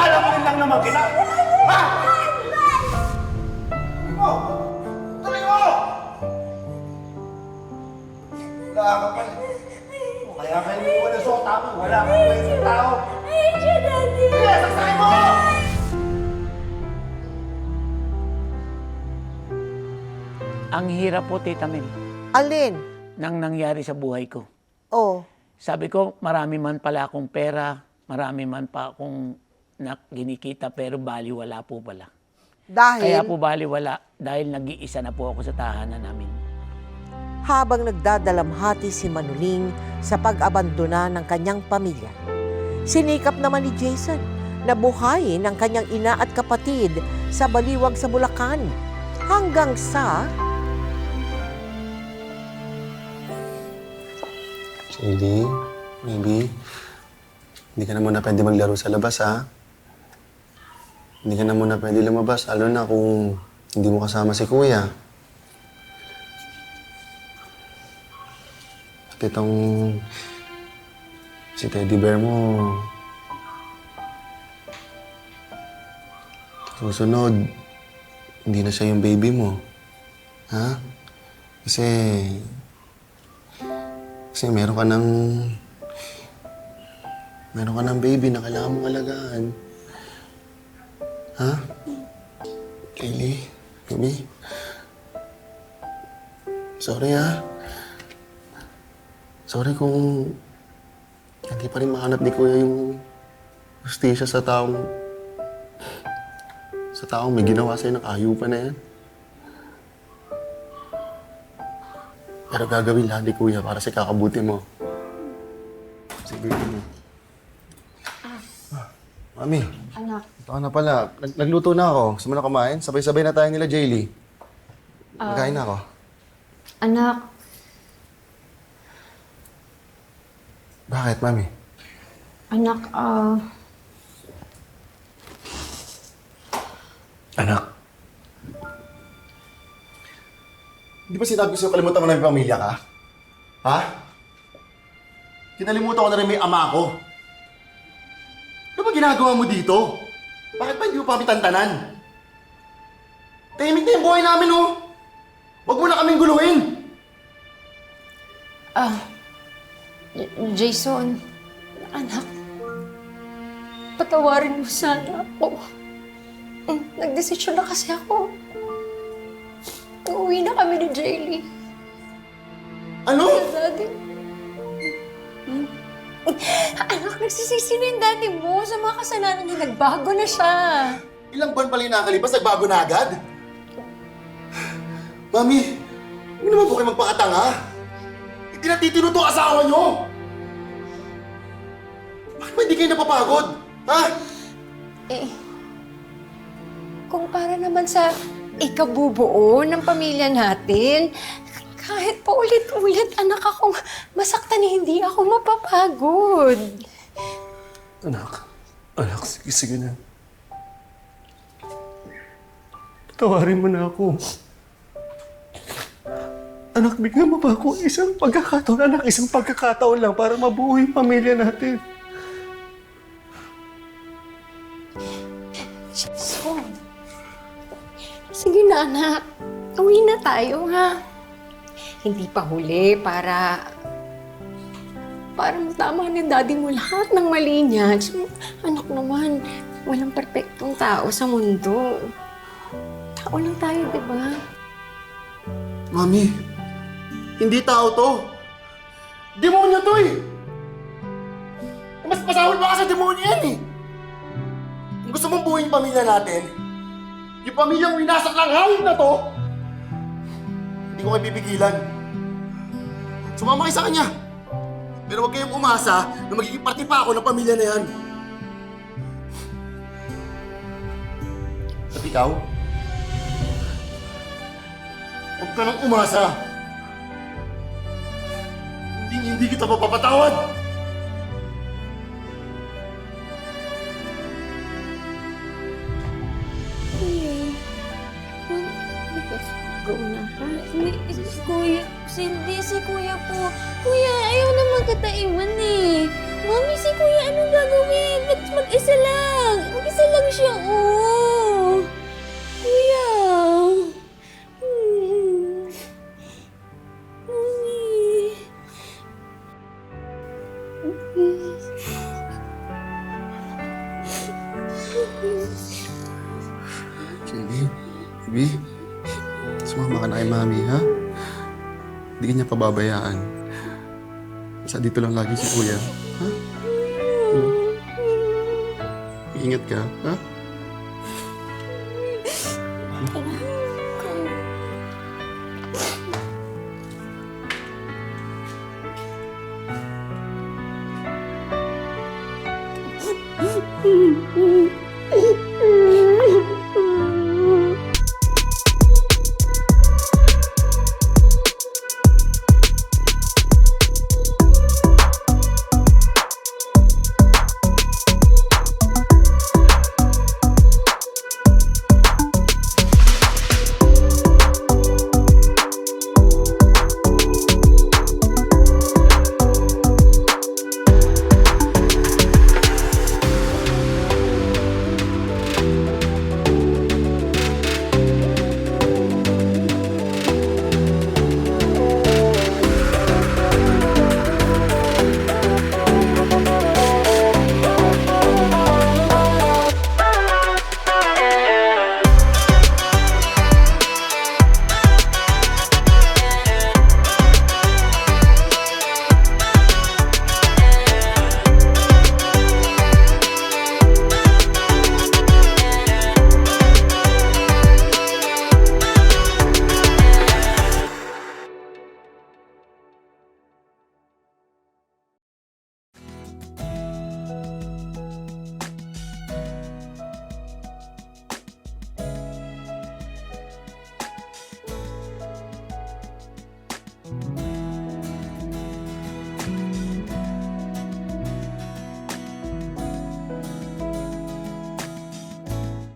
Papalamunin lang naman kita! Ha? Oh! Tuloy mo! Wala ka pala. Kaya kayo mo wala sa tama. Wala kang kwento ng tao. Ayun siya, Daddy! Sige, saksakin mo! Ang hirap po, Tita Mel, Alin? nang nangyari sa buhay ko. Oh, Sabi ko, marami man pala akong pera, marami man pa akong ginikita, pero baliwala po pala. dahil Kaya po baliwala, dahil nag-iisa na po ako sa tahanan namin. habang nagdadalamhati si Manuling sa pag-abandona ng kanyang pamilya, sinikap naman ni Jason na buhayin ang kanyang ina at kapatid sa baliwag sa Bulacan hanggang sa Shady, maybe, hindi ka na muna pwede maglaro sa labas, ha? Hindi ka na muna pwede lumabas, lalo na kung hindi mo kasama si Kuya. At itong si Teddy Bear mo, susunod, hindi na siya yung baby mo. Ha? Kasi meron ka ng baby na kailangan mong alagaan. Ha? Kaylee, baby. Sorry, ha? Sorry kung hindi pa rin mahanap ni Kuya yung hustisya sa taong may ginawa sa'yo ng ayupan na yan. Pero gagawin lahat ni Kuya para sa kakabuti mo. Sige, baby mo. Mami, Anak, ito ka na pala. Nagluto na ako. Gusto mo na kumain? Sabay-sabay na tayo nila, Jaylee. Magkain na ako. anak, Bakit, Mami? anak, Anak. Di ba sinabi ko sa'yo kalimutan mo na may pamilya ka? Ha? Kinalimutan ko na rin may ama ko. Ano ba ginagawa mo dito? Bakit ba hindi mo pa kami tantanan? Tahimik na yung buhay namin, oh! Huwag mo na kaming guluhin! Jason, anak, patawarin mo sana ako. Nagdesisyon na kasi ako. Uuwi na kami ni Jaylee. Ano? Daddy. Anak, nagsisisi na yung daddy mo sa mga kasalanan niya. Nagbago na siya. Ilang buwan pala yung nakalipas, nagbago na agad? Mami, huwag naman po kayo magpakatanga. Hindi na titino to asawa nyo! Bakit ba hindi kayo napapagod? Ha? Kung para naman sa ikabubuo ng pamilya natin, kahit pa ulit-ulit, anak, akong masaktan, hindi ako mapapagod. Anak, sige na. Patawarin mo na ako. Anak, bigyan mo ba ako isang pagkakataon? Anak, isang pagkakataon lang para mabuo yung pamilya natin. So, sige na, anak. Uwi na tayo, ha? Hindi pa huli para matama ni daddy mo lahat ng mali niya. So, anak naman, walang perpektong tao sa mundo. Tao lang tayo, di ba? Mami, hindi tao to. Demonyo to eh. Mas masawal pa ka sa demonyo yan eh. Kung gusto mong buuin yung pamilya natin, yung pamilyang winasak ng hayop na to, hindi ko kayo pipigilan. Sumama kayo sa kanya. Pero huwag kayong umasa na magiging parte pa ako ng pamilya na yan. At ikaw, huwag ka nang umasa. Hindi kita mapapatawad. Go na, ha? Si Kuya, si Kuya po. Kuya, ayaw naman kita iwan eh. Mami, si Kuya, anong gagawin? Ba't mag-isa lang? Mag-isa lang siya, oh. Kuya. Mami. Baby, sumama ka na kay Mami, ha? Hindi ka niya pababayaan. Basta dito lang lagi si Kuya, ha? Ingat ka, ha? Mm.